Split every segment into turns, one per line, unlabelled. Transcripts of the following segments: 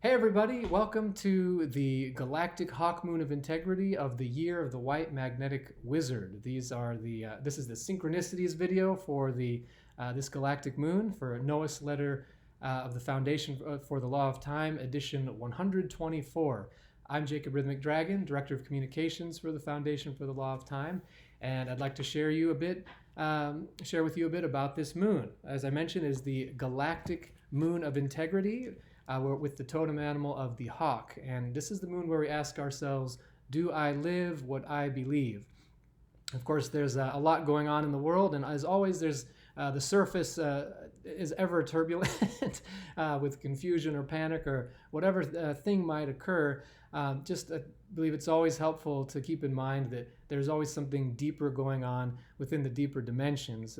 Hey everybody, welcome to the Galactic Hawk Moon of Integrity of the Year of the White Magnetic Wizard. This is the Synchronicities video for this galactic moon for Noos-letter of the Foundation for the Law of Time, edition 124. I'm Jacob Rhythmic Dragon, Director of Communications for the Foundation for the Law of Time, and I'd like to share with you a bit about this moon. As I mentioned, is the Galactic Moon of Integrity. We're with the totem animal of the hawk. And this is the moon where we ask ourselves, do I live what I believe? Of course, there's a lot going on in the world, and as always, there's the surface is ever turbulent with confusion or panic or whatever thing might occur. I believe it's always helpful to keep in mind that there's always something deeper going on within the deeper dimensions.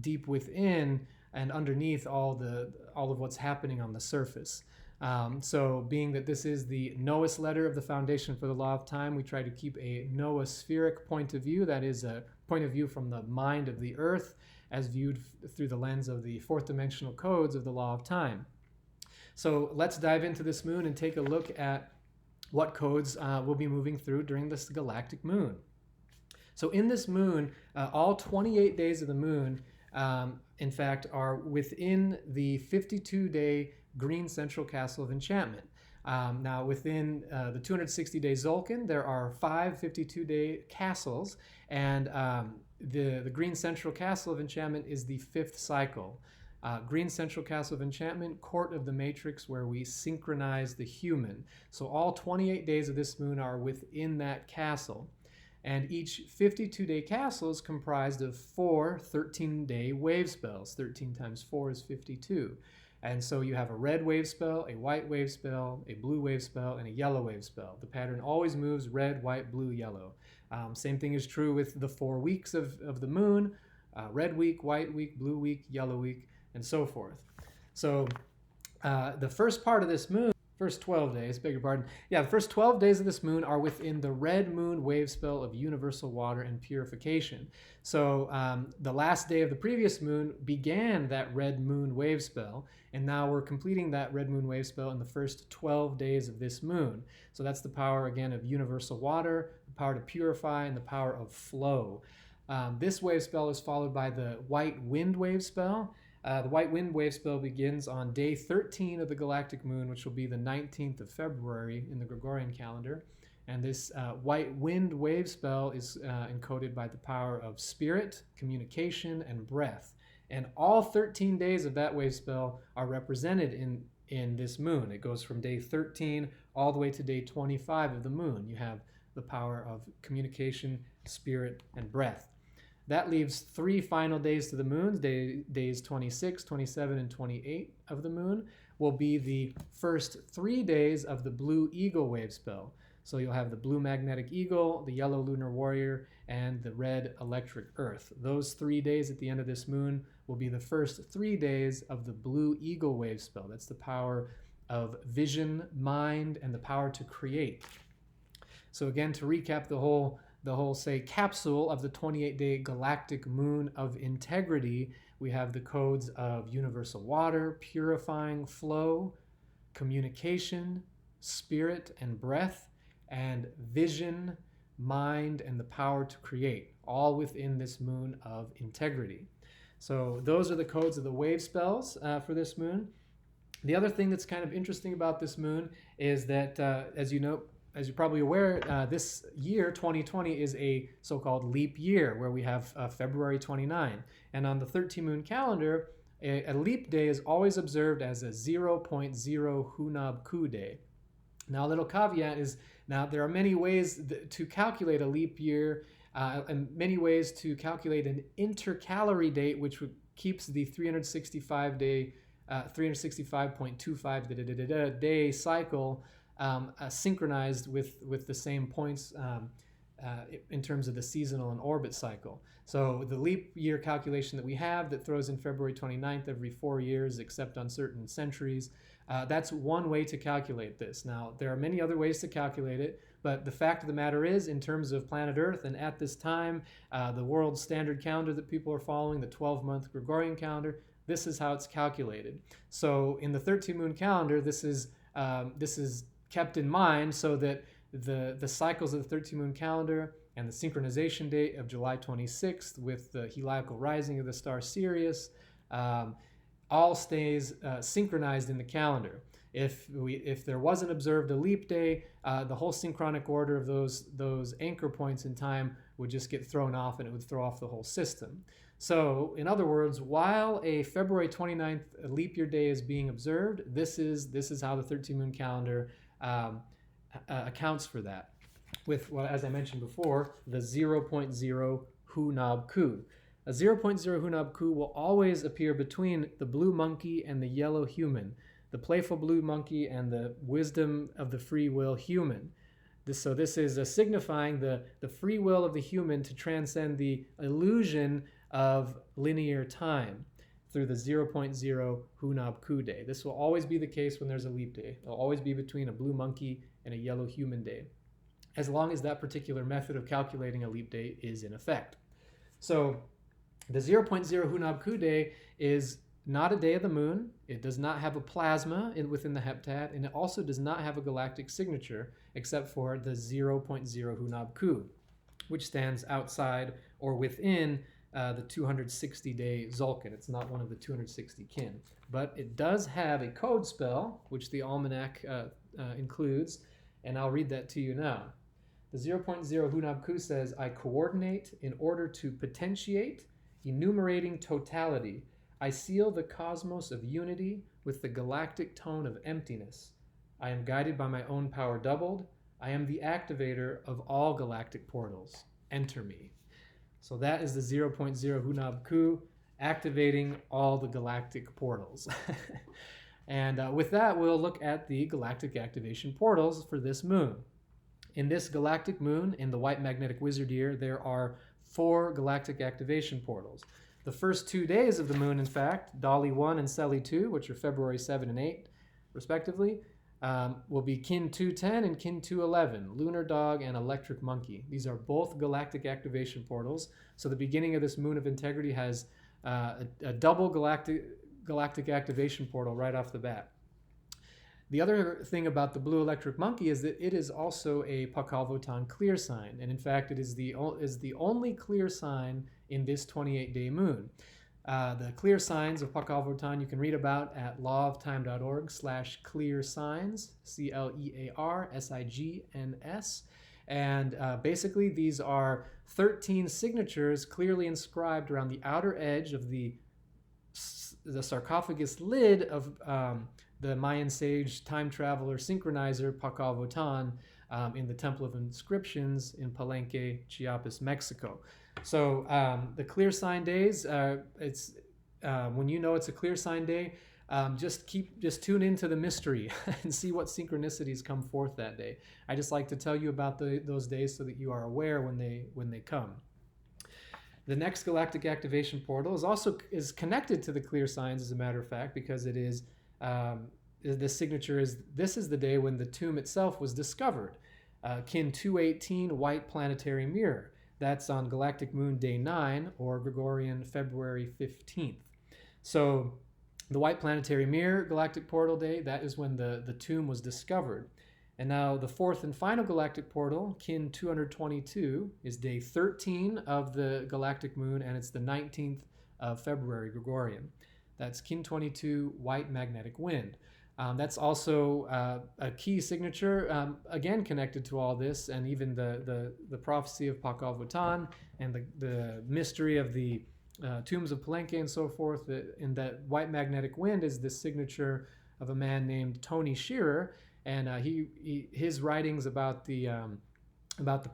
Deep within and underneath all of what's happening on the surface. So being that this is the Noos-letter of the Foundation for the Law of Time, we try to keep a noospheric point of view, that is a point of view from the mind of the earth as viewed through the lens of the fourth dimensional codes of the Law of Time. So let's dive into this moon and take a look at what codes we'll be moving through during this galactic moon. So in this moon, all 28 days of the moon in fact, are within the 52-day green central castle of enchantment. Now, within the 260-day Zolkin, there are 5 52-day castles, and the green central castle of enchantment is the 5th cycle. Green Central Castle of Enchantment, Court of the Matrix, where we synchronize the human. So all 28 days of this moon are within that castle. And each 52-day castle is comprised of 4 13-day wave spells. 13 times 4 is 52. And so you have a red wave spell, a white wave spell, a blue wave spell, and a yellow wave spell. The pattern always moves red, white, blue, yellow. Same thing is true with the 4 weeks of the moon, red week, white week, blue week, yellow week, and so forth. So the first part of this moon, first 12 days, beg your pardon. Yeah, the first 12 days of this moon are within the red moon wave spell of universal water and purification. So the last day of the previous moon began that red moon wave spell, and now we're completing that red moon wave spell in the first 12 days of this moon. So that's the power, again, of universal water, the power to purify, and the power of flow. This wave spell is followed by the white wind wave spell. The white wind wave spell begins on day 13 of the galactic moon, which will be the 19th of February in the Gregorian calendar. And this white wind wave spell is encoded by the power of spirit, communication, and breath. And all 13 days of that wave spell are represented in this moon. It goes from day 13 all the way to day 25 of the moon. You have the power of communication, spirit, and breath. That leaves 3 final days to the moon. Days 26, 27, and 28 of the moon will be the first 3 days of the blue eagle wave spell. So you'll have the blue magnetic eagle, the yellow lunar warrior, and the red electric earth. Those 3 days at the end of this moon will be the first 3 days of the blue eagle wave spell. That's the power of vision, mind, and the power to create. So again, to recap the whole capsule of the 28-day galactic moon of integrity, we have the codes of universal water, purifying flow, communication, spirit and breath, and vision, mind, and the power to create, all within this moon of integrity. So those are the codes of the wave spells for this moon. The other thing that's kind of interesting about this moon is that, as you're probably aware, this year, 2020, is a so-called leap year where we have February 29. And on the 13-moon calendar, a leap day is always observed as a 0.0 Hunab Ku day. Now, a little caveat is, now there are many ways to calculate a leap year and many ways to calculate an intercalary date, which keeps the 365-day, 365.25 day cycle synchronized with the same points in terms of the seasonal and orbit cycle. So the leap year calculation that we have that throws in February 29th every 4 years, except on certain centuries, that's one way to calculate this. Now, there are many other ways to calculate it, but the fact of the matter is, in terms of planet Earth, and at this time, the world standard calendar that people are following, the 12-month Gregorian calendar, this is how it's calculated. So in the 13 moon calendar, this is kept in mind so that the cycles of the 13 moon calendar and the synchronization date of July 26th with the heliacal rising of the star Sirius all stays synchronized in the calendar. If there wasn't observed a leap day, the whole synchronic order of those anchor points in time would just get thrown off, and it would throw off the whole system. So, in other words, while a February 29th leap year day is being observed, this is how the 13 moon calendar accounts for that. With, well, as I mentioned before, the 0.0 Hunab Ku. A 0.0 Hunab Ku will always appear between the blue monkey and the yellow human, the playful blue monkey and the wisdom of the free will human. So this is signifying the free will of the human to transcend the illusion of linear time through the 0.0 Hunab Ku day. This will always be the case when there's a leap day. It'll always be between a blue monkey and a yellow human day, as long as that particular method of calculating a leap day is in effect. So the 0.0 Hunab Ku day is not a day of the moon. It does not have a plasma within the heptad, and it also does not have a galactic signature except for the 0.0 Hunab Ku, which stands outside or within the 260-day Zulkin. It's not one of the 260 kin, but it does have a code spell, which the almanac includes, and I'll read that to you now. The 0.0 Hunab Ku says, I coordinate in order to potentiate, enumerating totality. I seal the cosmos of unity with the galactic tone of emptiness. I am guided by my own power doubled. I am the activator of all galactic portals. Enter me. So that is the 0.0 Hunab Ku, activating all the galactic portals. And with that, we'll look at the galactic activation portals for this moon. In this galactic moon, in the white magnetic wizard year, there are 4 galactic activation portals. The first 2 days of the moon, in fact, Dali 1 and Celi 2, which are February 7 and 8, respectively, will be Kin 210 and Kin 211, Lunar Dog and Electric Monkey. These are both galactic activation portals. So the beginning of this moon of integrity has a double galactic activation portal right off the bat. The other thing about the blue electric monkey is that it is also a Pakal Votan clear sign, and in fact it is the only clear sign in this 28-day moon. The clear signs of Pakal Votan you can read about at lawoftime.org/clear signs, CLEARSIGNS, and basically these are 13 signatures clearly inscribed around the outer edge of the sarcophagus lid of the Mayan sage time traveler synchronizer Pakal Votan in the Temple of Inscriptions in Palenque, Chiapas, Mexico. So the clear sign days, it's when you know it's a clear sign day, just tune into the mystery and see what synchronicities come forth that day. I just like to tell you about those days so that you are aware when they come. The next galactic activation portal is connected to the clear signs, as a matter of fact, because it is the signature is this is the day when the tomb itself was discovered. Kin 218 white planetary mirror. That's on galactic moon day 9 or Gregorian February 15th. So the white planetary mirror galactic portal day, that is when the tomb was discovered. And now the fourth and final galactic portal, Kin 222, is day 13 of the galactic moon, and it's the 19th of February Gregorian. That's Kin 22 white magnetic wind. That's also a key signature, again connected to all this, and even the prophecy of Pakal Votan and the mystery of the tombs of Palenque and so forth. In that white magnetic wind is the signature of a man named Tony Shearer, and his writings about the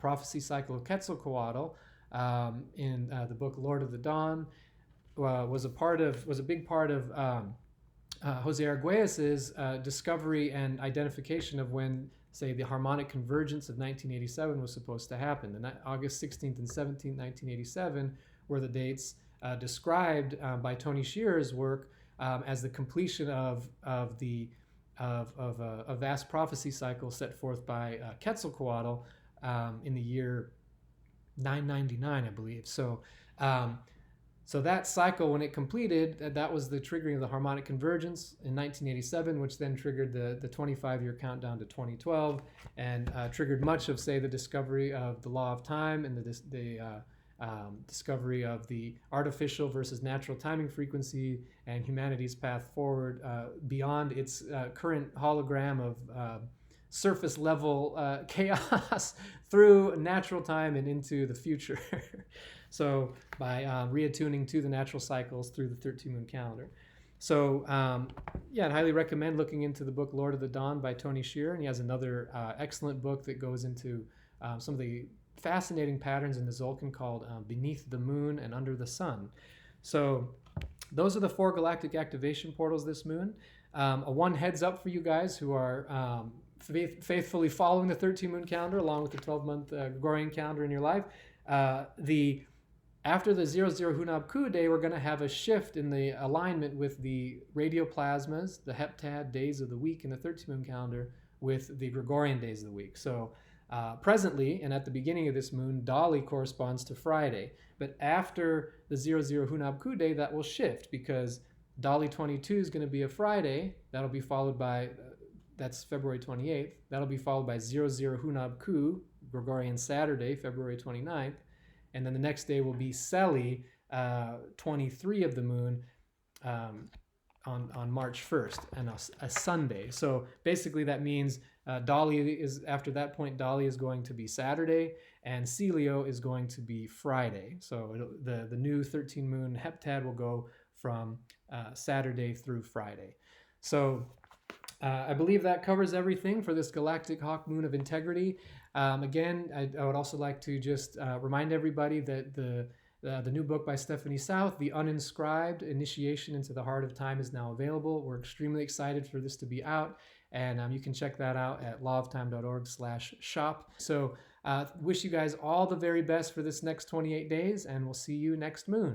prophecy cycle of Quetzalcoatl in the book Lord of the Dawn was a big part of Jose Arguelles's discovery and identification of when, say, the harmonic convergence of 1987 was supposed to happen. August 16th and 17th, 1987 were the dates described by Tony Shearer's work as the completion of a vast prophecy cycle set forth by Quetzalcoatl in the year 999, I believe. So So that cycle, when it completed, that was the triggering of the harmonic convergence in 1987, which then triggered the 25-year countdown to 2012, and triggered much of, say, the discovery of the law of time and the discovery of the artificial versus natural timing frequency and humanity's path forward beyond its current hologram of surface level chaos through natural time and into the future. So by reattuning to the natural cycles through the 13 moon calendar. So yeah, I'd highly recommend looking into the book Lord of the Dawn by Tony Shearer. And he has another excellent book that goes into some of the fascinating patterns in the Tzolk'in called Beneath the Moon and Under the Sun. So those are the 4 galactic activation portals this moon. A one heads up for you guys who are faithfully following the 13 moon calendar along with the 12-month Gregorian calendar in your life. After the 00 Hunab Ku day, we're going to have a shift in the alignment with the radioplasmas, the heptad days of the week in the 13 moon calendar, with the Gregorian days of the week. So presently, and at the beginning of this moon, Dali corresponds to Friday. But after the 00 Hunab Ku day, that will shift because Dali 22 is going to be a Friday. That'll be followed by, that's February 28th. That'll be followed by 00 Hunab Ku, Gregorian Saturday, February 29th. And then the next day will be Seli, 23 of the moon, on March 1st, and a Sunday. So basically that means Dali is, after that point, Dali is going to be Saturday, and Celio is going to be Friday. So the new 13 moon heptad will go from Saturday through Friday. So I believe that covers everything for this galactic hawk moon of integrity. Again, I would also like to just remind everybody that the new book by Stephanie South, The Uninscribed Initiation into the Heart of Time, is now available. We're extremely excited for this to be out, and you can check that out at lawoftime.org/shop. So wish you guys all the very best for this next 28 days, and we'll see you next moon.